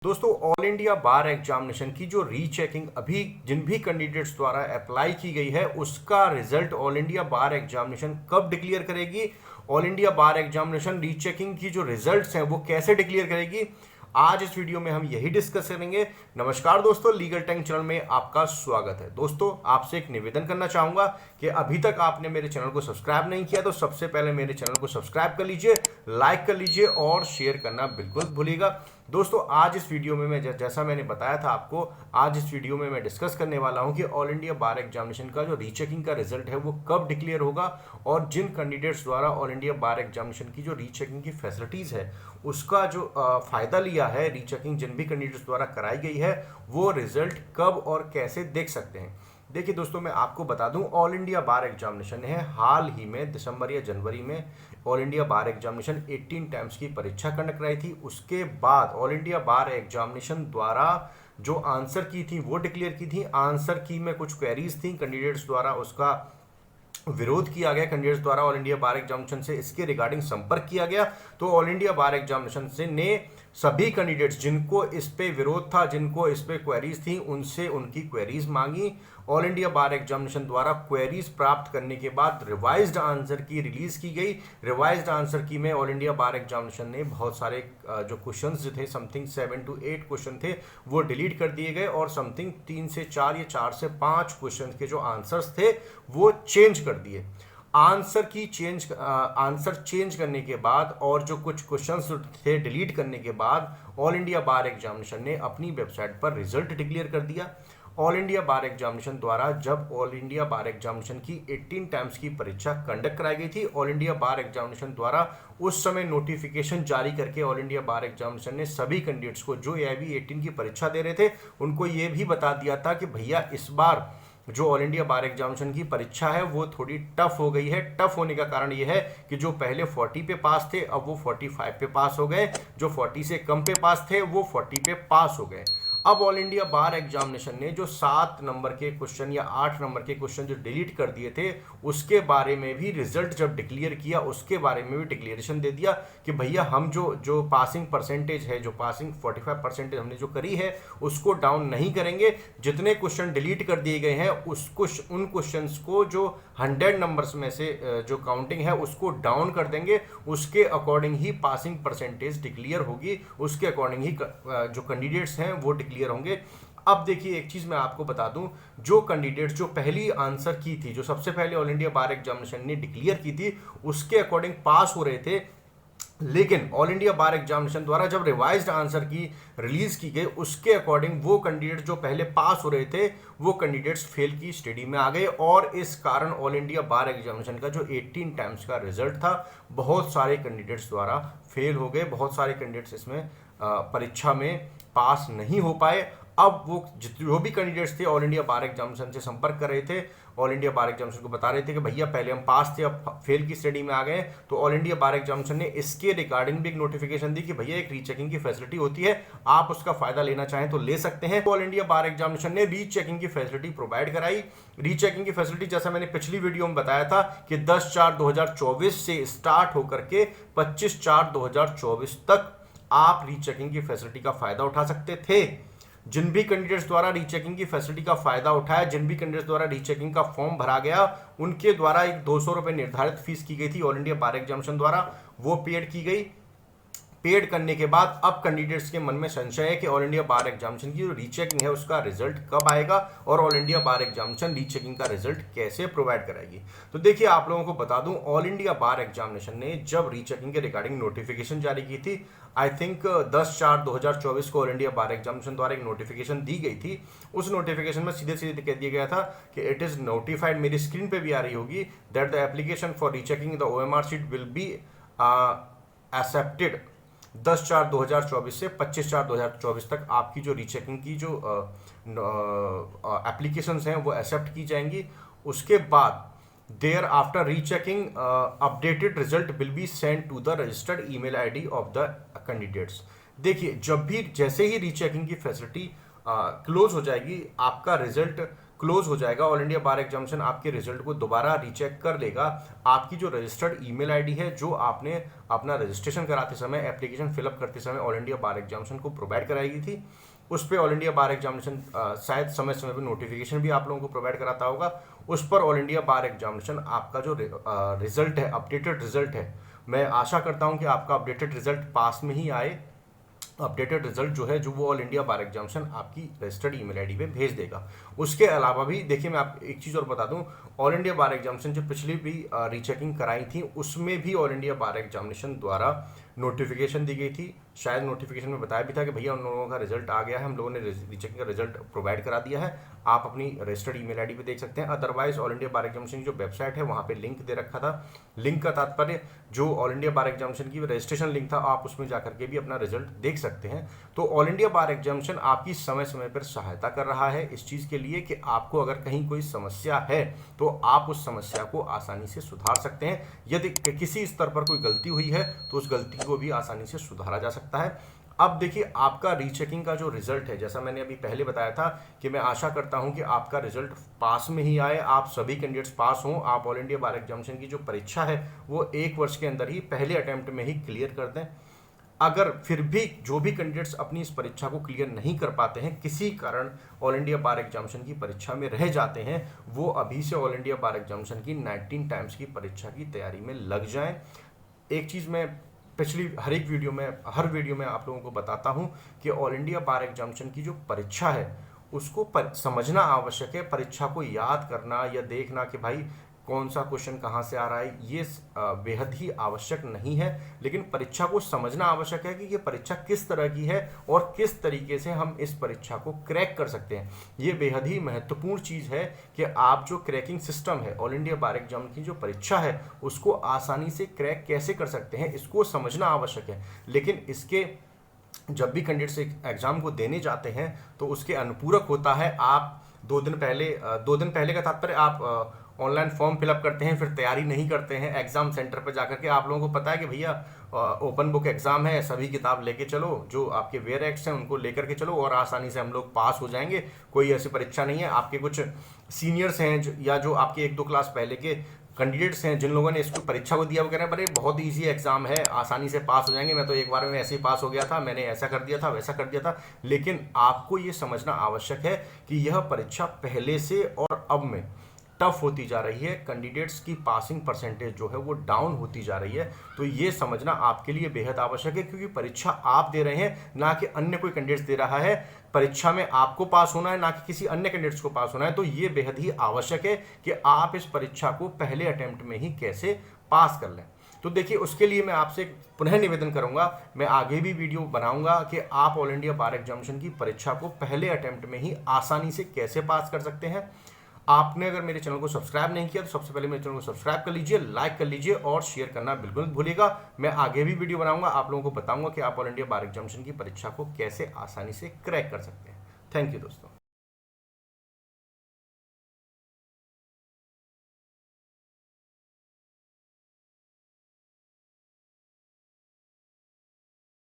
दोस्तों, all India bar examination की जो रीचेकिंग अभी जिन भी कैंडिडेट्स द्वारा अप्लाई की गई है उसका result all India bar examination कब डिक्लेयर करेगी। All India bar examination rechecking की जो रिजल्ट्स हैं वो कैसे डिक्लेयर करेगी, आज इस वीडियो में हम यही डिस्कस करेंगे। नमस्कार दोस्तों, लीगल टैंक चैनल में आपका स्वागत है। दोस्तों, आपसे एक निवेदन करना चाहूंगा कि अभी तक आपने मेरे चैनल को सब्सक्राइब नहीं किया तो सबसे पहले मेरे चैनल को सब्सक्राइब कर लीजिए, लाइक कर लीजिए और शेयर करना बिल्कुल भूलिएगा। दोस्तों, आज इस वीडियो में मैं जैसा मैंने बताया था आपको, आज इस वीडियो में मैं डिस्कस करने वाला हूं कि ऑल इंडिया बार एग्जामिनेशन का जो रीचेकिंग का रिजल्ट है वो कब डिक्लेयर होगा और जिन कैंडिडेट्स द्वारा ऑल इंडिया बार एग्जामिनेशन की जो रीचेकिंग की फैसिलिटीज़ है उसका जो फ़ायदा लिया है, रीचेकिंग जिन भी कैंडिडेट्स द्वारा कराई गई है वो रिजल्ट कब और कैसे देख सकते हैं। देखिए दोस्तों, मैं आपको बता दूं, ऑल इंडिया बार एग्जामिनेशन है हाल ही में दिसंबर या जनवरी में all India bar examination 18 times की परीक्षा कंडक्ट कराई थी। उसके बाद ऑल इंडिया बार एग्जामिनेशन द्वारा जो आंसर की थी वो डिक्लेयर की थी। आंसर की में कुछ क्वेरीज थी, कैंडिडेट्स द्वारा उसका विरोध किया गया, कैंडिडेट्स द्वारा ऑल इंडिया बार एग्जामिनेशन से इसके रिगार्डिंग संपर्क किया गया। तो ऑल इंडिया बार एग्जामिनेशन से ने सभी कैंडिडेट्स जिनको इस पे विरोध था, जिनको इस पे क्वेरीज थी, उनसे उनकी क्वेरीज मांगी। ऑल इंडिया बार एग्जामिनेशन द्वारा क्वेरीज प्राप्त करने के बाद रिवाइज्ड आंसर की रिलीज की गई। रिवाइज्ड आंसर की में ऑल इंडिया बार एग्जामिनेशन ने बहुत सारे जो क्वेश्चंस जो थे, समथिंग 7 to 8 क्वेश्चन थे, वो डिलीट कर दिए गए और समथिंग 3 से 4 या 4 से 5 क्वेश्चन के जो आंसर्स थे वो चेंज कर दिए। आंसर चेंज करने के बाद और जो कुछ क्वेश्चंस थे डिलीट करने के बाद ऑल इंडिया बार एग्जामिनेशन ने अपनी वेबसाइट पर रिजल्ट डिक्लेयर कर दिया। ऑल इंडिया बार एग्जामिनेशन द्वारा जब ऑल इंडिया बार एग्जामिनेशन की 18 टाइम्स की परीक्षा कंडक्ट कराई गई थी, ऑल इंडिया बार एग्जामिनेशन द्वारा उस समय नोटिफिकेशन जारी करके ऑल इंडिया बार एग्जामिनेशन ने सभी कैंडिडेट्स को जो AIB 18 की परीक्षा दे रहे थे उनको ये भी बता दिया था कि भैया इस बार जो ऑल इंडिया बार एग्जामिनेशन की परीक्षा है वो थोड़ी टफ हो गई है। टफ होने का कारण ये है कि जो पहले 40 पे पास थे अब वो 45 पे पास हो गए, जो 40 से कम पे पास थे वो 40 पे पास हो गए। अब ऑल इंडिया बार एग्जामिनेशन ने जो 7 नंबर के क्वेश्चन या 8 नंबर के क्वेश्चन जो डिलीट कर दिए थे उसके बारे में भी रिजल्ट जब डिक्लेयर किया उसके बारे में भी डिक्लेरेशन दे दिया कि भैया हम जो पासिंग परसेंटेज है, जो पासिंग 45% हमने जो करी है उसको डाउन नहीं करेंगे। जितने क्वेश्चन डिलीट कर दिए गए हैं उन क्वेश्चंस को जो 100 नंबर्स में से जो काउंटिंग है उसको डाउन कर देंगे। उसके अकॉर्डिंग ही पासिंग परसेंटेज डिक्लेयर होगी, उसके अकॉर्डिंग ही जो कैंडिडेट्स हैं वो डिक्लेयर होंगे। अब देखिए, एक चीज मैं आपको बता दूं, जो कैंडिडेट्स जो पहली आंसर की थी, जो सबसे पहले ऑल इंडिया बार एग्जामिनेशन ने डिक्लेयर की थी उसके अकॉर्डिंग पास हो रहे थे, लेकिन ऑल इंडिया बार एग्जामिनेशन द्वारा जब रिवाइज्ड आंसर की रिलीज की गई उसके अकॉर्डिंग वो कैंडिडेट जो पहले पास हो रहे थे वो कैंडिडेट्स फेल की स्टडी में आ गए और इस कारण ऑल इंडिया बार एग्जामिनेशन का जो 18 टाइम्स का रिजल्ट था बहुत सारे कैंडिडेट्स द्वारा फेल हो गए। बहुत सारे कैंडिडेट्स इसमें परीक्षा में पास नहीं हो पाए। अब वो जो भी कैंडिडेट्स थे ऑल इंडिया बार एग्जामिनेशन से संपर्क कर रहे थे, ऑल इंडिया बार एग्जामिनेशन को बता रहे थे कि भैया पहले हम पास थे अब फेल की स्टडी में आ गए। तो ऑल इंडिया बार एग्जामिनेशन ने इसके रिगार्डिंग भी एक नोटिफिकेशन दी कि भैया एक रीचेकिंग की फैसिलिटी होती है, आप उसका फायदा लेना चाहें तो ले सकते हैं। ऑल इंडिया बार एग्जामिनेशन ने रीचेकिंग की फैसिलिटी प्रोवाइड कराई। रीचेकिंग की फैसिलिटी जैसा मैंने पिछली वीडियो में बताया था कि 10/4/2024 से स्टार्ट होकर के 25/4/2024 तक आप रीचेकिंग की फैसिलिटी का फायदा उठा सकते थे। जिन भी कैंडिडेट्स द्वारा रीचेकिंग की फैसिलिटी का फायदा उठाया, जिन भी कैंडिडेट्स द्वारा रीचेकिंग का फॉर्म भरा गया, उनके द्वारा एक 200 रुपए निर्धारित फीस की गई थी ऑल इंडिया बार एग्जामिनेशन द्वारा, वो पेड की गई। पेड करने के बाद अब कैंडिडेट्स के मन में संशय है कि ऑल इंडिया बार एग्जामिनेशन की जो रीचेकिंग है उसका रिजल्ट कब आएगा और all India bar examination rechecking का रिजल्ट कैसे प्रोवाइड कराएगी। तो देखिए, आप लोगों को बता दूं, ऑल इंडिया बार एग्जामिनेशन ने जब रीचेकिंग के रिगार्डिंग नोटिफिकेशन जारी की थी, आई थिंक 10/4/2024 को ऑल इंडिया बार एग्जामिनेशन द्वारा एक नोटिफिकेशन दी गई थी। उस नोटिफिकेशन में सीधे सीधे कह दिया गया था कि इट इज नोटिफाइड, मेरी स्क्रीन पे भी आ रही होगी, that the application for rechecking the OMR sheet will be accepted 10/4/2024 से 25/4/2024 तक आपकी जो रीचेकिंग की जो एप्लीकेशंस हैं वो एक्सेप्ट की जाएंगी। उसके बाद thereafter rechecking updated result will be send to the registered email ID of the candidates. देखिए, जब भी जैसे ही रीचेकिंग की फैसिलिटी क्लोज हो जाएगी, आपका रिजल्ट क्लोज हो जाएगा, ऑल इंडिया बार एग्जामिनेशन आपके रिजल्ट को दोबारा रीचेक कर लेगा। आपकी जो रजिस्टर्ड ईमेल आईडी है, जो आपने अपना रजिस्ट्रेशन कराते समय, एप्लीकेशन फिलअप करते समय ऑल इंडिया बार एग्जामिनेशन को प्रोवाइड कराई गई थी, उस पर ऑल इंडिया बार एग्जामिनेशन शायद समय समय पर नोटिफिकेशन भी आप लोगों को प्रोवाइड कराता होगा। उस पर ऑल इंडिया बार एग्जामिनेशन आपका जो रिजल्ट है, अपडेटेड रिजल्ट है, मैं आशा करता हूं कि आपका अपडेटेड रिजल्ट पास में ही आए। अपडेटेड रिजल्ट जो है, जो वो ऑल इंडिया बार एग्जामिनेशन आपकी रजिस्टर्ड ईमेल आईडी पे भेज देगा। उसके अलावा भी देखिए, मैं आप एक चीज़ और बता दूं, ऑल इंडिया बार एग्जामिनेशन जो पिछली भी रीचेकिंग कराई थी, उसमें भी ऑल इंडिया बार एग्जामिनेशन द्वारा नोटिफिकेशन दी गई थी। शायद नोटिफिकेशन में बताया भी था कि भैया उन लोगों का रिजल्ट आ गया है, हम लोगों ने रीचेकिंग का रिजल्ट प्रोवाइड करा दिया है, आप अपनी रजिस्टर्ड ईमेल आईडी पे देख सकते हैं। Otherwise all India bar examination की जो वेबसाइट है, वहाँ पे लिंक दे रखा था। लिंक का तात्पर्य जो ऑल इंडिया बार एग्जामिनेशन की रजिस्ट्रेशन लिंक था, आप उसमें जाकर के भी अपना रिजल्ट देख सकते हैं। तो ऑल इंडिया बार एग्जामिनेशन आपकी समय समय पर सहायता कर रहा है इस चीज़ के लिए कि आपको अगर कहीं कोई समस्या है तो आप उस समस्या को आसानी से सुधार सकते हैं। यदि किसी स्तर पर कोई गलती हुई है तो उस गलती को भी आसानी से सुधारा जा सकता है। अब देखिए, आपका रीचेकिंग का जो रिजल्ट है, जैसा मैंने अभी पहले बताया था कि मैं आशा करता हूं कि आपका रिजल्ट पास में ही आए, आप सभी कैंडिडेट्स पास हों, आप ऑल इंडिया बार एग्जामिनेशन की जो परीक्षा है वो 1 वर्ष के अंदर ही पहले अटेम्प्ट में ही क्लियर कर दें। अगर फिर भी जो भी कैंडिडेट्स अपनी इस परीक्षा को क्लियर नहीं कर पाते हैं, किसी कारण ऑल इंडिया बार एग्जामिनेशन की परीक्षा में रह जाते हैं, वो अभी से ऑल इंडिया बार एग्जामिनेशन की 19 टाइम्स की परीक्षा की तैयारी में लग जाएं। एक चीज़ मैं पिछली हर वीडियो में आप लोगों को बताता हूं कि ऑल इंडिया बार एग्जामिनेशन की जो परीक्षा है उसको समझना आवश्यक है। परीक्षा को याद करना या देखना कि भाई कौन सा क्वेश्चन कहाँ से आ रहा है, ये बेहद ही आवश्यक नहीं है, लेकिन परीक्षा को समझना आवश्यक है कि ये परीक्षा किस तरह की है और किस तरीके से हम इस परीक्षा को क्रैक कर सकते हैं। ये बेहद ही महत्वपूर्ण चीज़ है कि आप जो क्रैकिंग सिस्टम है, ऑल इंडिया बार एग्जाम की जो परीक्षा है, उसको आसानी से क्रैक कैसे कर सकते हैं, इसको समझना आवश्यक है। लेकिन इसके जब भी कैंडिडेट्स एग्जाम को देने जाते हैं तो उसके अनुपूरक होता है। आप 2 दिन पहले का तात्पर्य आप ऑनलाइन फॉर्म फिलअप करते हैं, फिर तैयारी नहीं करते हैं, एग्जाम सेंटर पर जाकर के आप लोगों को पता है कि भैया ओपन बुक एग्जाम है, सभी किताब लेके चलो, जो आपके वेयर एक्ट्स हैं उनको लेकर के चलो और आसानी से हम लोग पास हो जाएंगे। कोई ऐसी परीक्षा नहीं है। आपके कुछ सीनियर्स हैं या जो आपके 1-2 क्लास पहले के कैंडिडेट्स हैं, जिन लोगों ने इसको परीक्षा को दिया, वो कह रहे हैं बड़े बहुत ईजी एग्जाम है, आसानी से पास हो जाएंगे, मैं तो एक बार में ऐसे ही पास हो गया था, मैंने ऐसा कर दिया था, वैसा कर दिया था। लेकिन आपको ये समझना आवश्यक है कि यह परीक्षा पहले से और अब में टफ होती जा रही है। कैंडिडेट्स की पासिंग परसेंटेज जो है वो डाउन होती जा रही है। तो ये समझना आपके लिए बेहद आवश्यक है, क्योंकि परीक्षा आप दे रहे हैं, ना कि अन्य कोई कैंडिडेट्स दे रहा है। परीक्षा में आपको पास होना है, ना कि किसी अन्य कैंडिडेट्स को पास होना है। तो ये बेहद ही आवश्यक है कि आप इस परीक्षा को पहले अटेम्प्ट में ही कैसे पास कर लें। तो देखिए, उसके लिए मैं आपसे पुनः निवेदन करूंगा, मैं आगे भी वीडियो बनाऊंगा कि आप ऑल इंडिया बार एग्जामिनेशन की परीक्षा को पहले अटेम्प्ट में ही आसानी से कैसे पास कर सकते हैं। आपने अगर मेरे चैनल को सब्सक्राइब नहीं किया तो सबसे पहले मेरे चैनल को सब्सक्राइब कर लीजिए, लाइक कर लीजिए और शेयर करना बिल्कुल मत भूलिएगा। मैं आगे भी वीडियो बनाऊंगा, आप लोगों को बताऊंगा कि आप ऑल इंडिया बार एग्जामिनेशन की परीक्षा को कैसे आसानी से क्रैक कर सकते हैं। थैंक यू दोस्तों।